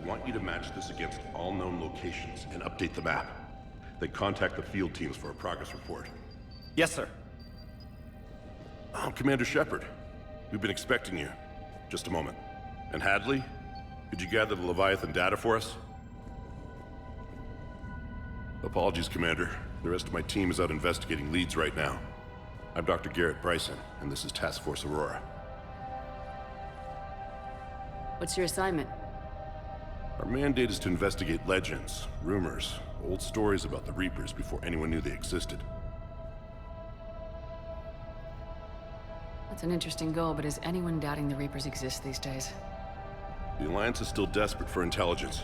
want you to match this against all known locations and update the map. Then contact the field teams for a progress report. Yes, sir. I'm Commander Shepard. We've been expecting you. Just a moment. And Hadley, could you gather the Leviathan data for us? Apologies, Commander. The rest of my team is out investigating leads right now. I'm Dr. Garrett Bryson, and this is Task Force Aurora. What's your assignment? Our mandate is to investigate legends, rumors, old stories about the Reapers before anyone knew they existed. That's an interesting goal, but is anyone doubting the Reapers exist these days? The Alliance is still desperate for intelligence.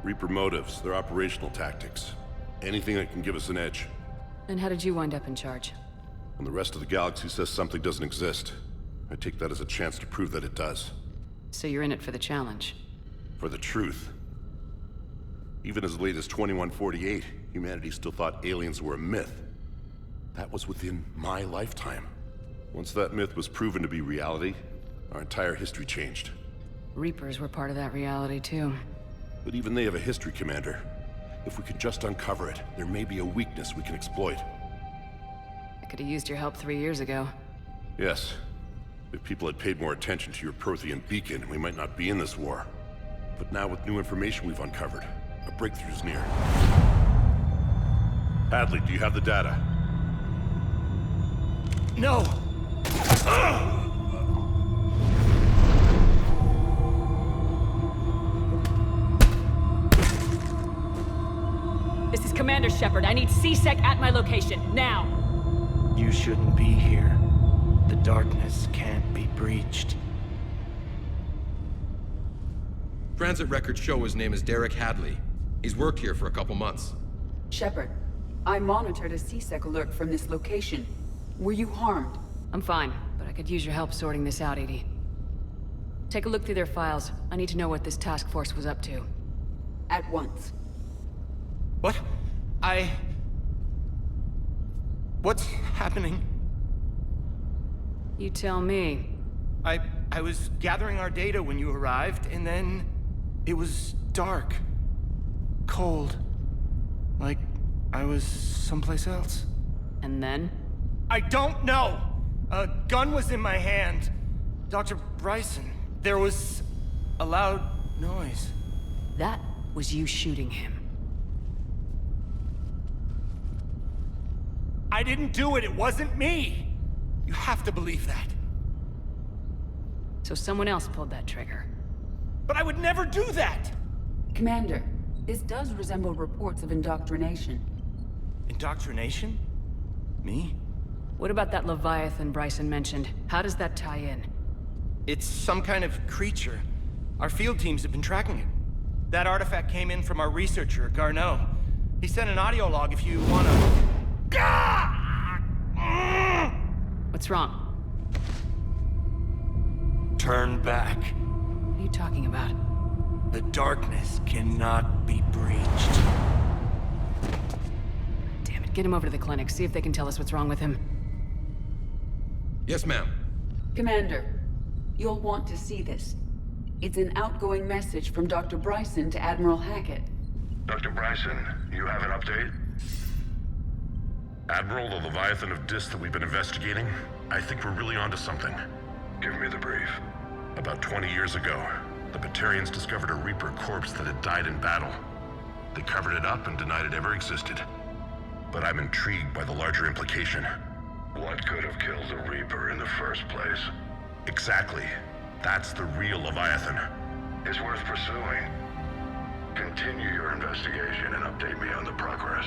Reaper motives, their operational tactics. Anything that can give us an edge. And how did you wind up in charge? When the rest of the galaxy says something doesn't exist, I take that as a chance to prove that it does. So you're in it for the challenge? For the truth. Even as late as 2148, humanity still thought aliens were a myth. That was within my lifetime. Once that myth was proven to be reality, our entire history changed. Reapers were part of that reality, too. But even they have a history, Commander. If we could just uncover it, there may be a weakness we can exploit. I could have used your help 3 years ago. Yes. If people had paid more attention to your Prothean beacon, we might not be in this war. But now with new information we've uncovered, a breakthrough's near. Hadley, do you have the data? No! This is Commander Shepard. I need C-Sec at my location, now! You shouldn't be here. The darkness can't be breached. Transit records show his name is Derek Hadley. He's worked here for a couple months. Shepard, I monitored a C-Sec alert from this location. Were you harmed? I'm fine, but I could use your help sorting this out, Edie. Take a look through their files. I need to know what this task force was up to. At once. What? What's happening? You tell me. I was gathering our data when you arrived, and then it was dark. Cold. Like I was someplace else. And then? I don't know! A gun was in my hand. Dr. Bryson, there was a loud noise. That was you shooting him. I didn't do it, it wasn't me! You have to believe that. So someone else pulled that trigger. But I would never do that! Commander, this does resemble reports of indoctrination. Indoctrination? Me? What about that Leviathan Bryson mentioned? How does that tie in? It's some kind of creature. Our field teams have been tracking it. That artifact came in from our researcher, Garneau. He sent an audio log if you wanna... What's wrong? Turn back. What are you talking about? The darkness cannot be breached. Damn it, get him over to the clinic. See if they can tell us what's wrong with him. Yes, ma'am. Commander, you'll want to see this. It's an outgoing message from Dr. Bryson to Admiral Hackett. Dr. Bryson, you have an update? Admiral, the Leviathan of Dis that we've been investigating, I think we're really onto something. Give me the brief. About 20 years ago, the Batarians discovered a Reaper corpse that had died in battle. They covered it up and denied it ever existed. But I'm intrigued by the larger implication. What could have killed the Reaper in the first place? Exactly. That's the real Leviathan. It's worth pursuing. Continue your investigation and update me on the progress.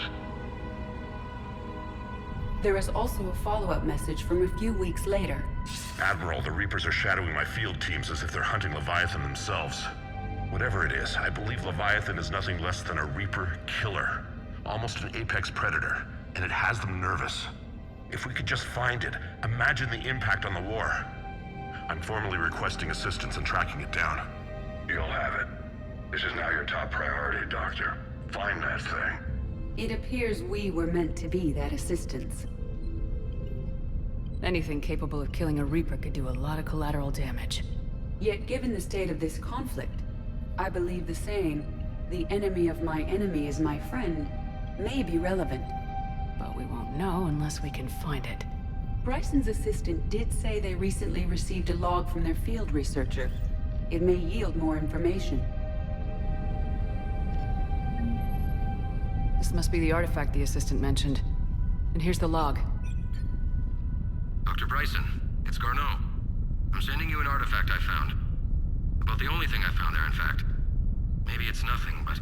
There is also a follow-up message from a few weeks later. Admiral, the Reapers are shadowing my field teams as if they're hunting Leviathan themselves. Whatever it is, I believe Leviathan is nothing less than a Reaper killer. Almost an apex predator, and it has them nervous. If we could just find it, imagine the impact on the war. I'm formally requesting assistance in tracking it down. You'll have it. This is now your top priority, Doctor. Find that thing. It appears we were meant to be that assistance. Anything capable of killing a Reaper could do a lot of collateral damage. Yet given the state of this conflict, I believe the saying, "The enemy of my enemy is my friend," may be relevant. But we won't know unless we can find it. Bryson's assistant did say they recently received a log from their field researcher. It may yield more information. This must be the artifact the assistant mentioned. And here's the log. Dr. Bryson, it's Garneau. I'm sending you an artifact I found. About the only thing I found there, in fact. Maybe it's nothing, but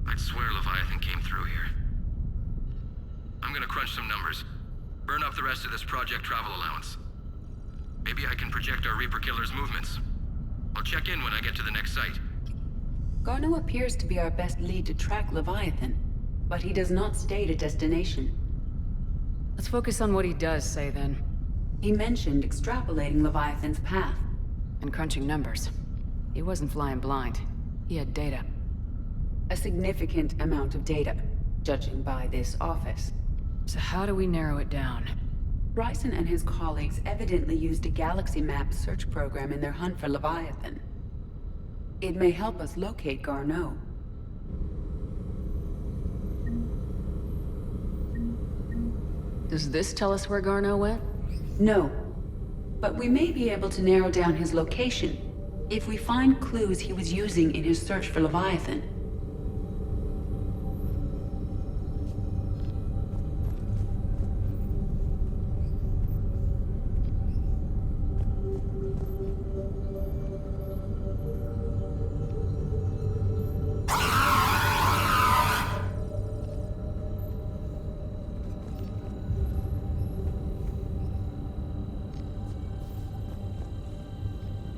I'd swear Leviathan came through here. I'm gonna crunch some numbers. Burn up the rest of this Project Travel allowance. Maybe I can project our Reaper Killer's movements. I'll check in when I get to the next site. Garneau appears to be our best lead to track Leviathan, but he does not state a destination. Let's focus on what he does say then. He mentioned extrapolating Leviathan's path. And crunching numbers. He wasn't flying blind. He had data. A significant amount of data, judging by this office. So how do we narrow it down? Bryson and his colleagues evidently used a galaxy map search program in their hunt for Leviathan. It may help us locate Garneau. Does this tell us where Garneau went? No, but we may be able to narrow down his location if we find clues he was using in his search for Leviathan.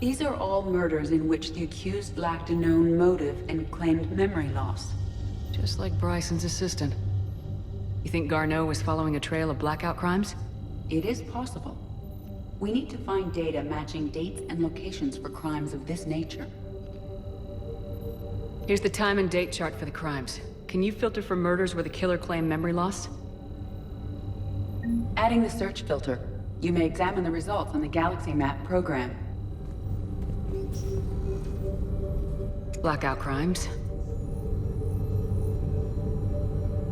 These are all murders in which the accused lacked a known motive and claimed memory loss. Just like Bryson's assistant. You think Garneau was following a trail of blackout crimes? It is possible. We need to find data matching dates and locations for crimes of this nature. Here's the time and date chart for the crimes. Can you filter for murders where the killer claimed memory loss? Adding the search filter, you may examine the results on the Galaxy Map program. Blackout crimes.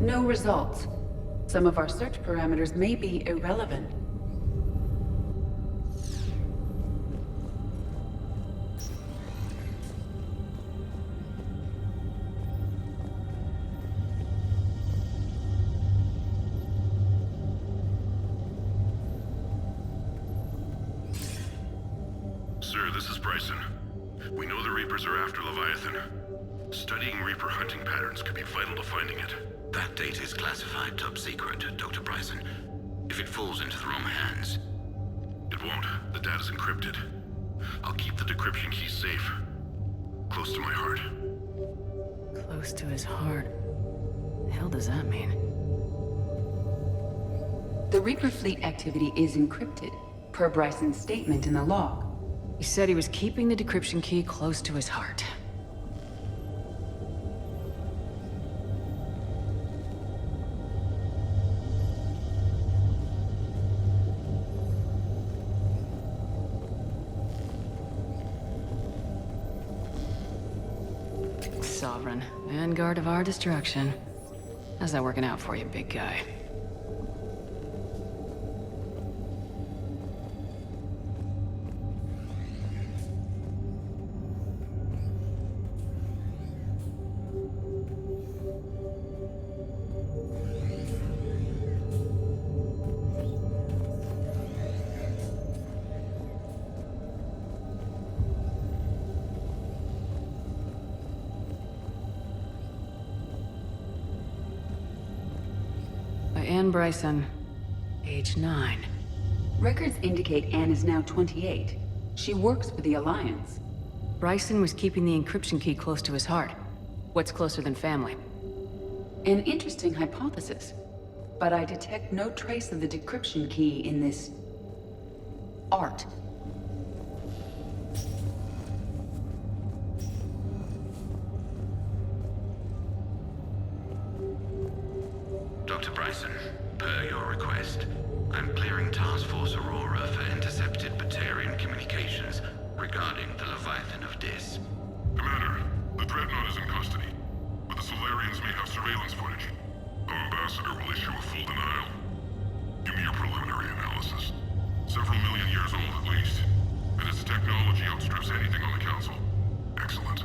No results. Some of our search parameters may be irrelevant. Sir, this is Bryson. We know the Reapers are after Leviathan. Studying Reaper hunting patterns could be vital to finding it. That data is classified top secret, Dr. Bryson. If it falls into the wrong hands... It won't. The data's encrypted. I'll keep the decryption key safe. Close to my heart. Close to his heart. The hell does that mean? The Reaper fleet activity is encrypted, per Bryson's statement in the log. He said he was keeping the decryption key close to his heart. Sovereign, vanguard of our destruction. How's that working out for you, big guy? Anne Bryson, age 9. Records indicate Anne is now 28. She works for the Alliance. Bryson was keeping the encryption key close to his heart. What's closer than family? An interesting hypothesis, but I detect no trace of the decryption key in this... art. Dr. Bryson, per your request, I'm clearing Task Force Aurora for intercepted Batarian communications regarding the Leviathan of Dis. Commander, there's anything on the Council. Excellent.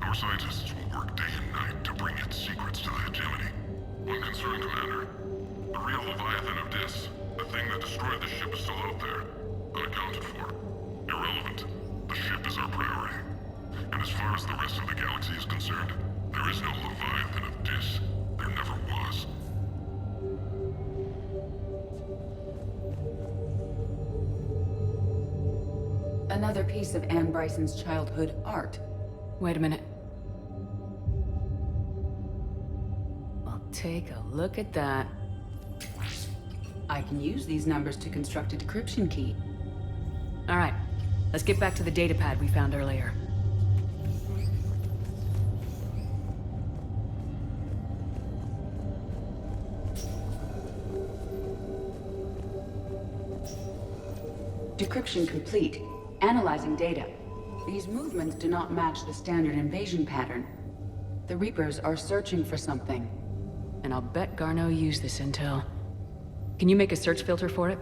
Our scientists will work day and night to bring its secrets to the hegemony. One concern, Commander. The real Leviathan of Dis, the thing that destroyed the ship, is still out there. Unaccounted for. Irrelevant. The ship is our priority. And as far as the rest of the galaxy is concerned, there is no Leviathan of Dis. There never was. Another piece of Anne Bryson's childhood art. Wait a minute. I'll take a look at that. I can use these numbers to construct a decryption key. All right, let's get back to the datapad we found earlier. Decryption complete. Analyzing data. These movements do not match the standard invasion pattern. The Reapers are searching for something. And I'll bet Garneau used this intel. Can you make a search filter for it?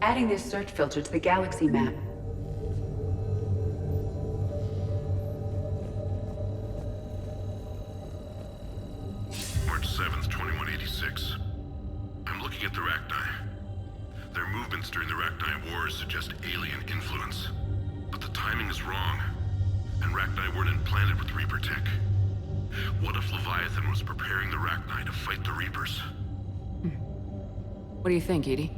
Adding this search filter to the galaxy map. March 7th, 2186. I'm looking at the Rachni. Their movements during the Rachni Wars suggest alien influence. But the timing is wrong. And Rachni weren't implanted with Reaper tech. What if Leviathan was preparing the Rachni to fight the Reapers? What do you think, Edie?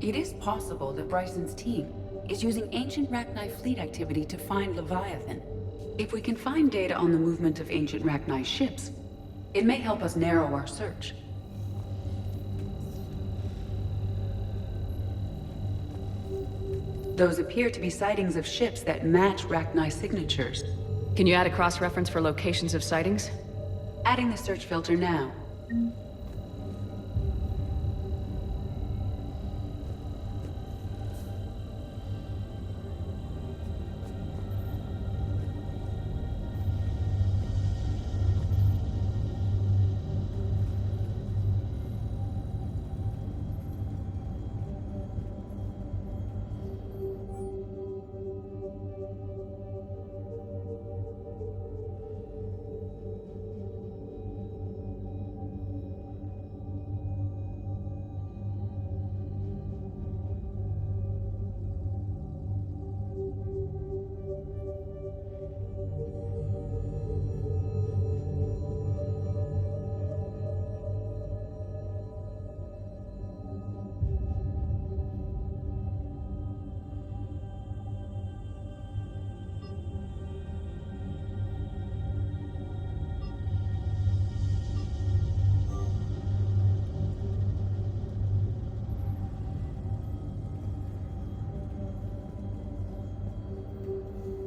It is possible that Bryson's team is using ancient Rachni fleet activity to find Leviathan. If we can find data on the movement of ancient Rachni ships, it may help us narrow our search. Those appear to be sightings of ships that match Rachni signatures. Can you add a cross-reference for locations of sightings? Adding the search filter now.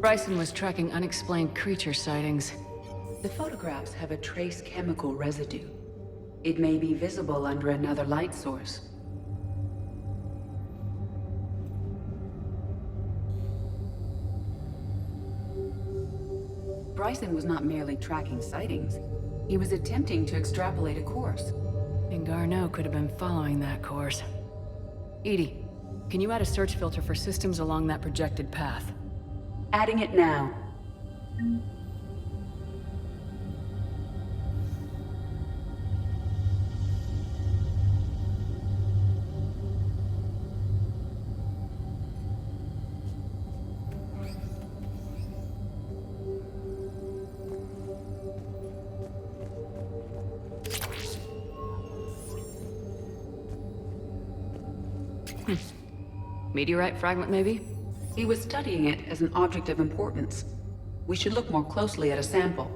Bryson was tracking unexplained creature sightings. The photographs have a trace chemical residue. It may be visible under another light source. Bryson was not merely tracking sightings. He was attempting to extrapolate a course. And Garneau could have been following that course. Edie, can you add a search filter for systems along that projected path? Adding it now. Meteorite fragment, maybe? He was studying it as an object of importance. We should look more closely at a sample.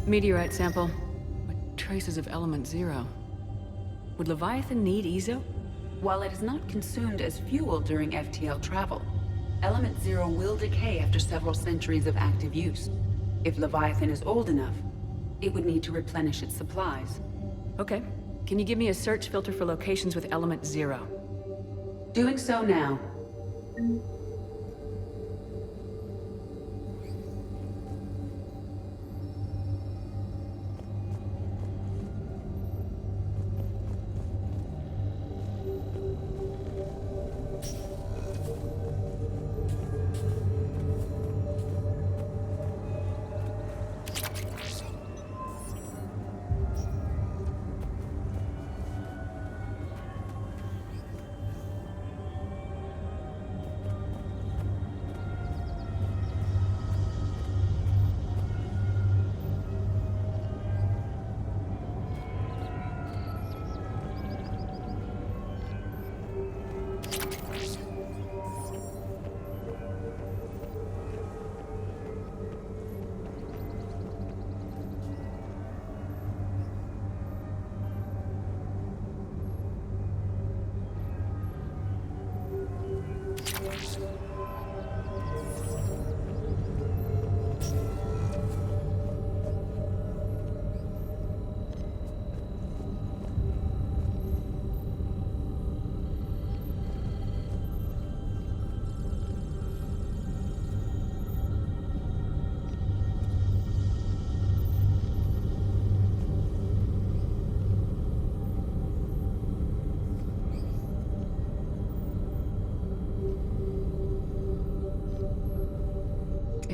Meteorite sample, with traces of element zero. Would Leviathan need EZO? While it is not consumed as fuel during FTL travel, Element Zero will decay after several centuries of active use. If Leviathan is old enough, it would need to replenish its supplies. Okay. Can you give me a search filter for locations with element zero? Doing so now.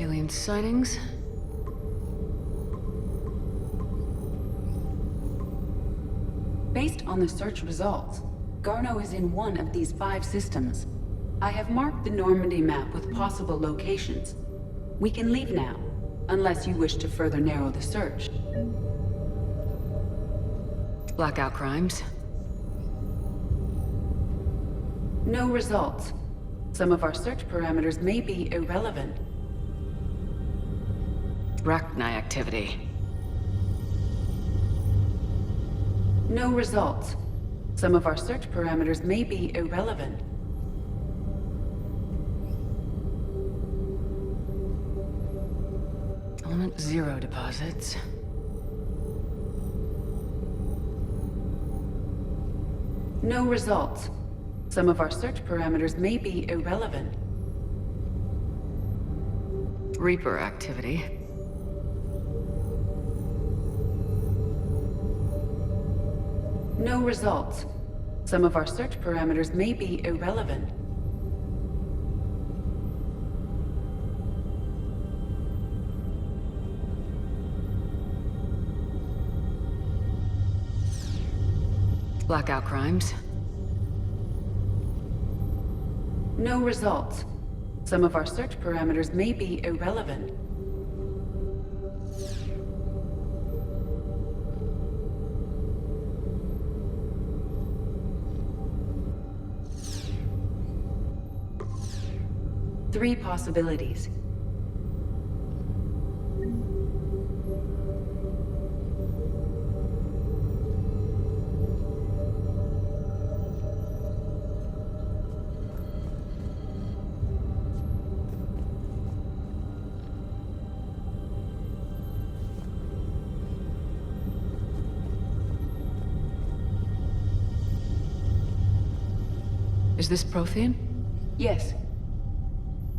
Alien sightings? Based on the search results, Garneau is in one of these 5 systems. I have marked the Normandy map with possible locations. We can leave now, unless you wish to further narrow the search. Blackout crimes? No results. Some of our search parameters may be irrelevant. Rachni activity? No results. Some of our search parameters may be irrelevant. Element 0 deposits. No results. Some of our search parameters may be irrelevant. Reaper activity. No results. Some of our search parameters may be irrelevant. Blackout crimes? No results. Some of our search parameters may be irrelevant. Three possibilities. Is this Prothean? Yes.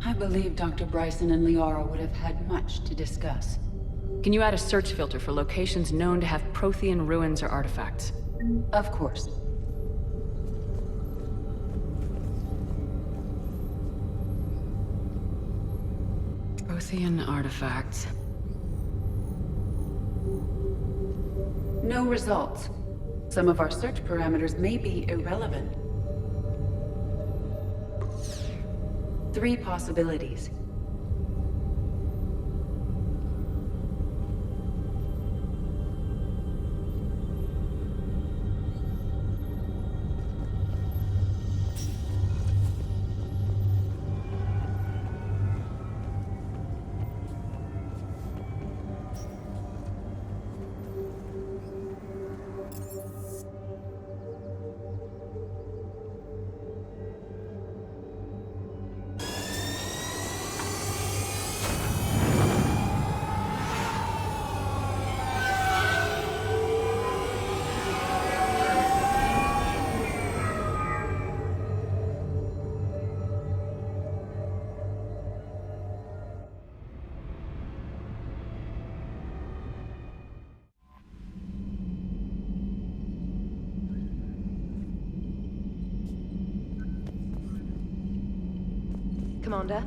I believe Dr. Bryson and Liara would have had much to discuss. Can you add a search filter for locations known to have Prothean ruins or artifacts? Of course. Prothean artifacts. No results. Some of our search parameters may be irrelevant. Three possibilities. Commander?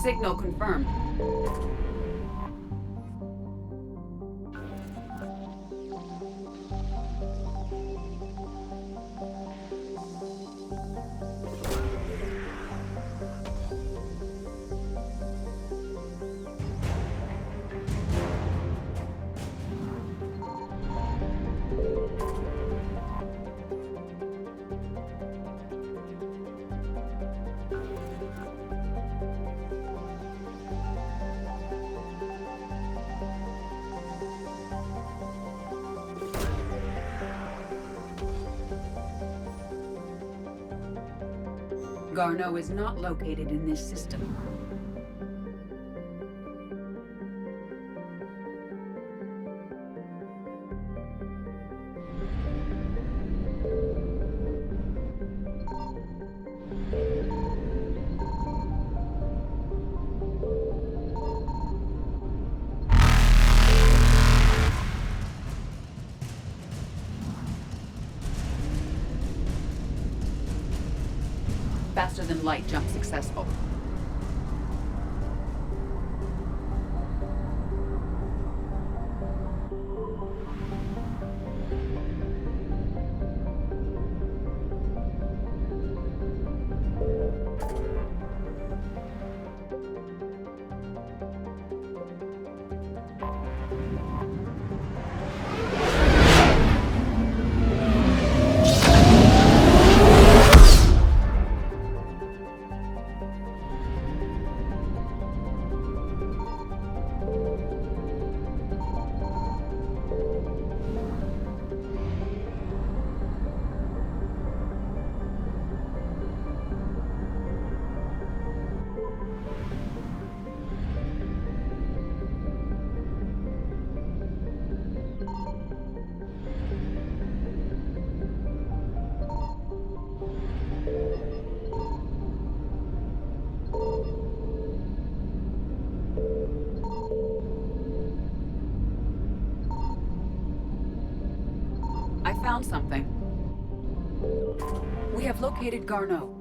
Signal confirmed. Garneau is not located in this system. Faster than light jump successful. I found something. We have located Garneau.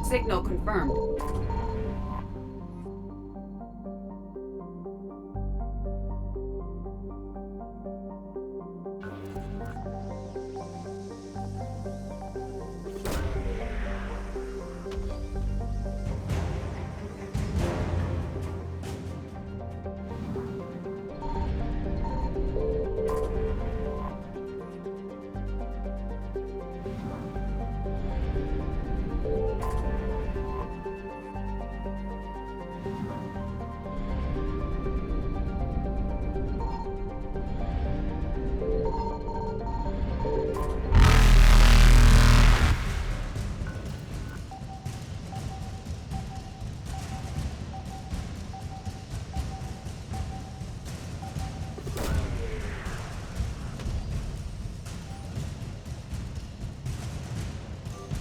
Signal confirmed.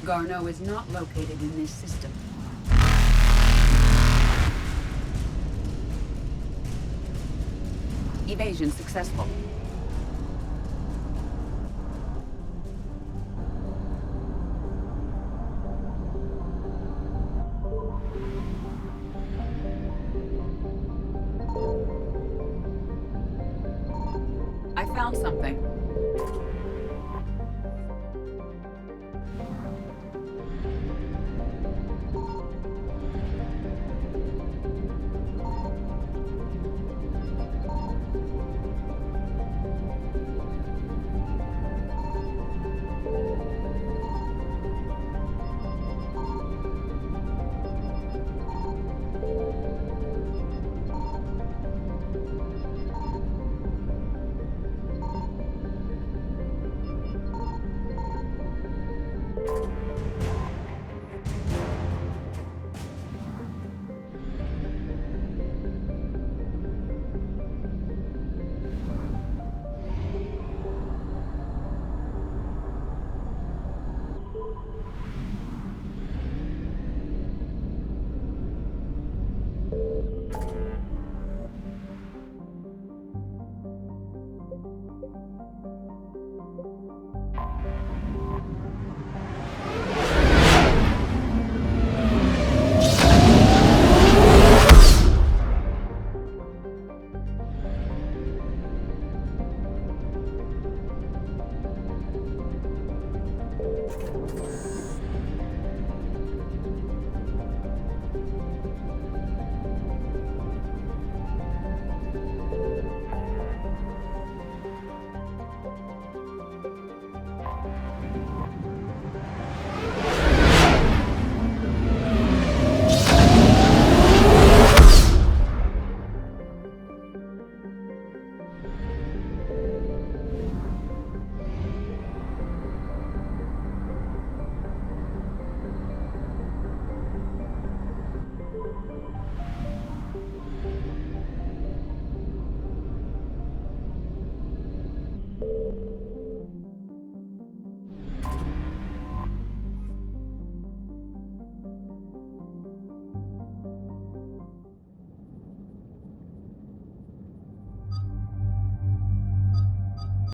Garneau is not located in this system. Evasion successful. I found something.